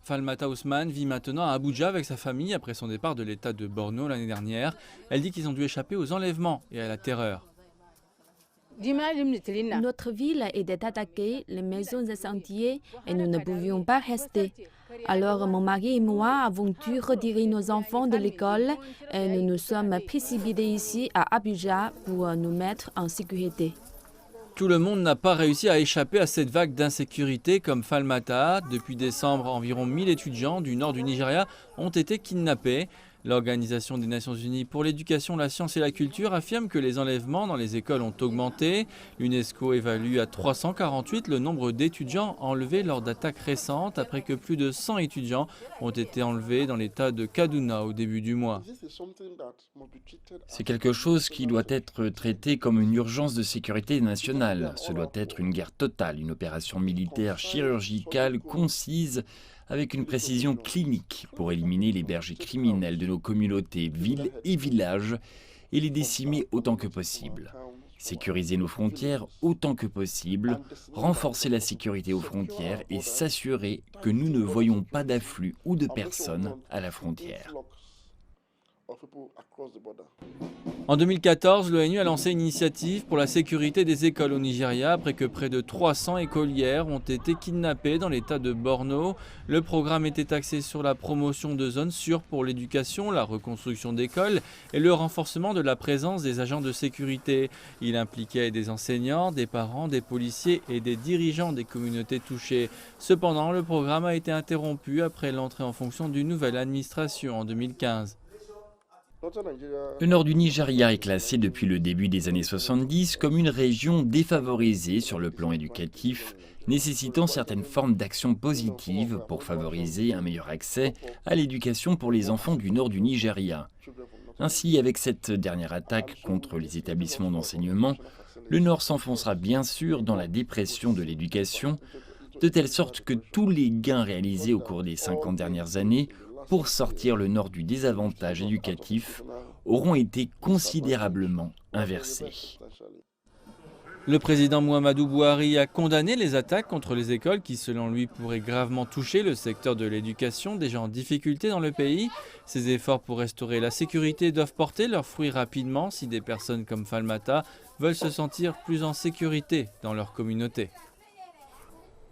Falmata Ousmane vit maintenant à Abuja avec sa famille après son départ de l'État de Borno l'année dernière. Elle dit qu'ils ont dû échapper aux enlèvements et à la terreur. Notre ville était attaquée, les maisons incendiées et nous ne pouvions pas rester. Alors mon mari et moi avons dû retirer nos enfants de l'école et nous nous sommes précipités ici à Abuja pour nous mettre en sécurité. Tout le monde n'a pas réussi à échapper à cette vague d'insécurité comme Falmata. Depuis décembre, environ 1000 étudiants du nord du Nigeria ont été kidnappés. L'Organisation des Nations Unies pour l'éducation, la science et la culture affirme que les enlèvements dans les écoles ont augmenté. L'UNESCO évalue à 348 le nombre d'étudiants enlevés lors d'attaques récentes après que plus de 100 étudiants ont été enlevés dans l'état de Kaduna au début du mois. C'est quelque chose qui doit être traité comme une urgence de sécurité nationale. Ce doit être une guerre totale, une opération militaire chirurgicale concise avec une précision clinique pour éliminer les bergers criminels de nos communautés, villes et villages et les décimer autant que possible. Sécuriser nos frontières autant que possible, renforcer la sécurité aux frontières et s'assurer que nous ne voyons pas d'afflux ou de personnes à la frontière. En 2014, l'ONU a lancé une initiative pour la sécurité des écoles au Nigeria après que près de 300 écolières ont été kidnappées dans l'état de Borno. Le programme était axé sur la promotion de zones sûres pour l'éducation, la reconstruction d'écoles et le renforcement de la présence des agents de sécurité. Il impliquait des enseignants, des parents, des policiers et des dirigeants des communautés touchées. Cependant, le programme a été interrompu après l'entrée en fonction d'une nouvelle administration en 2015. Le nord du Nigeria est classé depuis le début des années 70 comme une région défavorisée sur le plan éducatif, nécessitant certaines formes d'action positive pour favoriser un meilleur accès à l'éducation pour les enfants du nord du Nigeria. Ainsi, avec cette dernière attaque contre les établissements d'enseignement, le nord s'enfoncera bien sûr dans la dépression de l'éducation, de telle sorte que tous les gains réalisés au cours des 50 dernières années pour sortir le nord du désavantage éducatif auront été considérablement inversés. Le président Muhammadu Buhari a condamné les attaques contre les écoles qui, selon lui, pourraient gravement toucher le secteur de l'éducation déjà en difficulté dans le pays. Ces efforts pour restaurer la sécurité doivent porter leurs fruits rapidement si des personnes comme Falmata veulent se sentir plus en sécurité dans leur communauté.